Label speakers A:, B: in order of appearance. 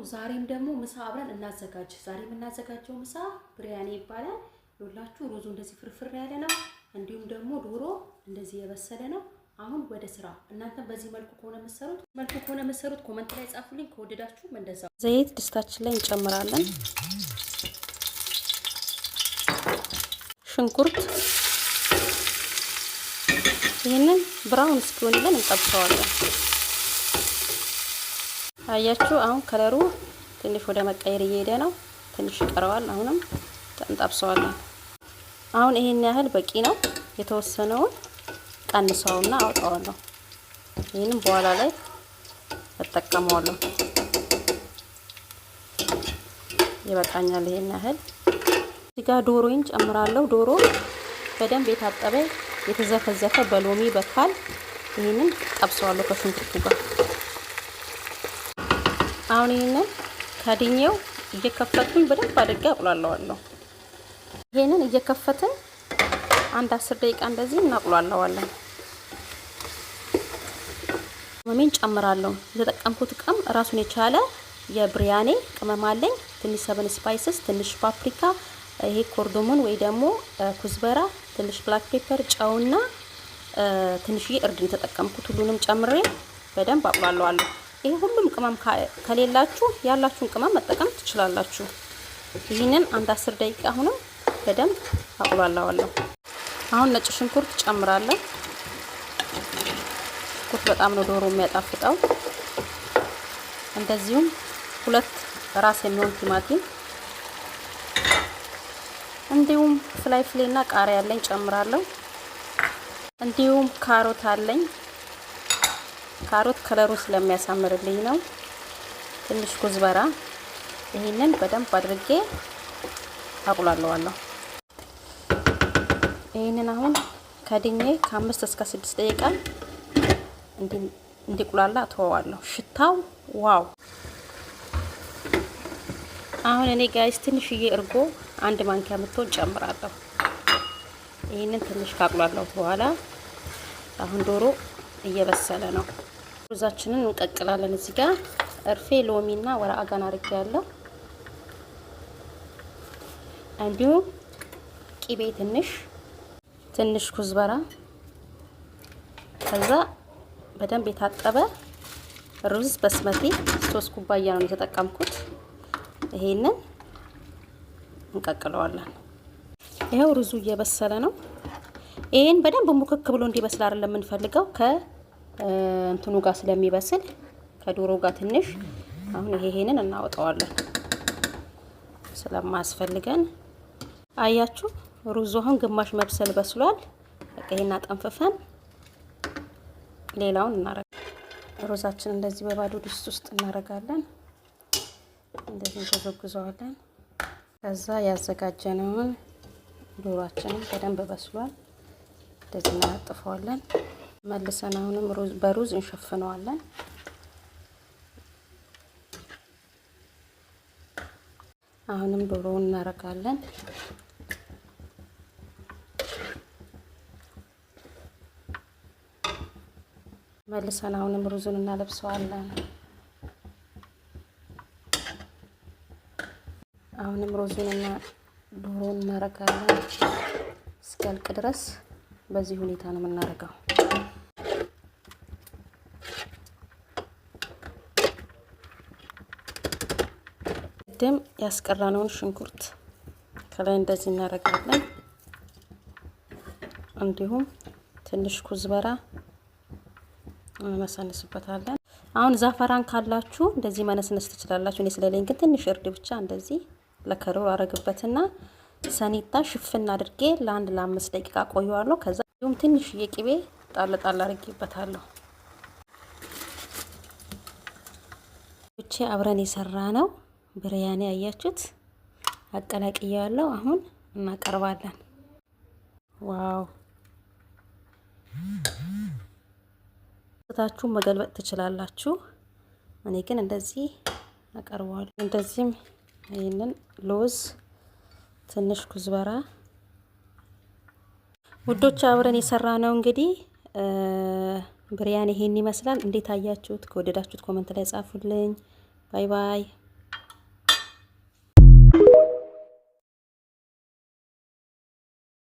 A: ዛሬም ደግሞ ምሳ አብረን እናዘጋጅ። ዛሬ የምናዘጋጀው ምሳ ብሪያኒ ይባላል። ይኸውላችሁ ሩዙ እንደዚህ ፍርፍር ያለ ነው። እንዲሁም ደግሞ ዶሮ እንደዚህ የበሰለ ነው። አሁን ወደ ስራ። እናንተ በዚህ መልኩ ከሆነ መሰሩት ኮሜንት ላይ ጻፉልኝ። ከወደዳችሁም እንደዛው። ዘይት ድስታችን ላይ እንጨምራለን። ሽንኩርት ይሄንን ብራውን እስኪሆንልን እንጠብሰዋለን። አያችሁ አሁን ከለሩ ትንሽ ወደ መቀየር እየሄደ ነው። ትንሽ ይቀረዋል። አሁንም እንጠብሰዋለን። አሁን ይሄን ያህል በቂ ነው። የተወሰነውን ቀንሰውና አውጣዋለሁ። ይሄንን በኋላ ላይ እጠቀመዋለሁ። ይበቃኛል ይሄን ያህል። እዚህ ጋር ዶሮዬን ጨምራለሁ። ዶሮ በደንብ የታጠበ የተዘፈዘፈ በሎሚ በካል ይሄንን ጠብሰዋለሁ ከሽንኩርቱ ጋር። አሁን ይሄንን ከድኜው እየከፈትኩኝ በደንብ አድርጌ አቁላለዋለሁ። ይሄንን እየከፈትን አንድ 10 ደቂቃ እንደዚህ እናቁላለዋለን። ቅመሜን ጨምራለሁ። የተጠቀምኩት ቅመም ራሱን የቻለ የብሪያኔ ቅመም አለኝ። ትንሽ 7 ስፓይስስ፣ ትንሽ ፓፕሪካ፣ ይሄ ኮርዶሞን ወይ ደግሞ ኩዝበራ፣ ትንሽ ብላክ ፔፐር፣ ጨውና ትንሽዬ እርድ የተጠቀምኩት። ሁሉንም ጨምሬ በደንብ አቁላለዋለሁ። ይሄ ሁሉም ቅመም ከሌላችሁ ያላችሁን ቅመም መጠቀም ትችላላችሁ። ይሄንን አንድ 10 ደቂቃ አሁንም በደንብ አቁላለዋለሁ። አሁን ነጭ ሽንኩርት ጨምራለሁ። ሽንኩርት በጣም ነው ዶሮ የሚያጣፍጠው። እንደዚሁም 2 ራስ የሚሆን ቲማቲም፣ እንዲሁም ፍላይፍሌና ቃሪያ ያለኝ ጨምራለሁ። እንዲሁም ካሮት አለኝ። ካሮት ከለሩን ስለሚያሳምርልኝ ነው። ትንሽ ኩዝበራ። ይሄንን በደንብ አድርጌ አቁላለዋለሁ። ይሄንን አሁን ከድኜ ከ5 እስከ 6 ደቂቃ እንዲቁላላ ተወዋለሁ። ሽታው ዋው! አሁን እኔ ጋይስ ትንሽዬ እርጎ 1 ማንኪያ ምትሆን ጨምራለሁ። ይሄንን ትንሽ ካቁላለሁ በኋላ አሁን ዶሮ እየበሰለ ነው። ሩዛችንን እንቀቅላለን። እዚህ ጋር እርፌ ሎሚና ወራ አጋን አድርጌያለሁ። እንዲሁም ቂቤ ትንሽ ኩዝበራ፣ ከዛ በደንብ የታጠበ ሩዝ በስመቲ 3 ኩባያ ነው የተጠቀምኩት። ይሄንን እንቀቅለዋለን። ይሄው ሩዙ እየበሰለ ነው። ይሄን በደንብ ሙክክ ብሎ እንዲበስል አይደለም የምንፈልገው እንትኑ ጋር ስለሚበስል ከዶሮ ጋር ትንሽ። አሁን ይሄንን እናወጣዋለን ስለማያስፈልገን። አያችሁ ሩዙ አሁን ግማሽ መብሰል በስሏል። በቃ ይሄን አጠንፍፈን ሌላውን እናረጋለን። ሩዛችን እንደዚህ በባዶ ድስት ውስጥ እናረጋለን። እንደዚህ እንዘጉዘዋለን። ከዛ ያዘጋጀነውን ዶሮአችንን በደንብ በስሏል። እንደዚህ እናጥፈዋለን። መልሰን አሁንም በሩዝ እንሸፍነዋለን። አሁንም ዶሮውን እናረጋለን። መልሰን አሁንም ሩዙን እናለብሰዋለን። አሁንም ሩዙንና ዶሮውን እናረጋለን። እስኪያልቅ ድረስ በዚህ ሁኔታ ነው የምናረጋው። ቅድም ያስቀራነውን ሽንኩርት ከላይ እንደዚህ እናረጋለን። እንዲሁም ትንሽ ኩዝበራ መሰነስበታለን። አሁን ዛፈራን ካላችሁ እንደዚህ መነስነስ ትችላላችሁ። እኔ ስለሌለኝ ግን ትንሽ እርድ ብቻ እንደዚህ ለከለሩ አረግበትና ሰኒታ ሽፍን አድርጌ ለ5 ደቂቃ ቆየዋለሁ። ከዛ እንዲሁም ትንሽ የቅቤ ጣል አድርጌበታለሁ። ብቻ አብረን የሰራ ነው ብሪያኒ አያችሁት። አቀላቅያለሁ። አሁን እናቀርባለን። ዋው! ታችሁ መገልበጥ ትችላላችሁ። እኔ ግን እንደዚህ አቀርባለሁ። እንደዚህም ይሄንን ሎዝ ትንሽ ኩዝበራ ውዶች አብረን የሰራ ነው እንግዲህ ብሪያኒ ይሄን ይመስላል። እንዴት አያችሁት? ከወደዳችሁት ኮሜንት ላይ ጻፉልኝ። ባይ ባይ።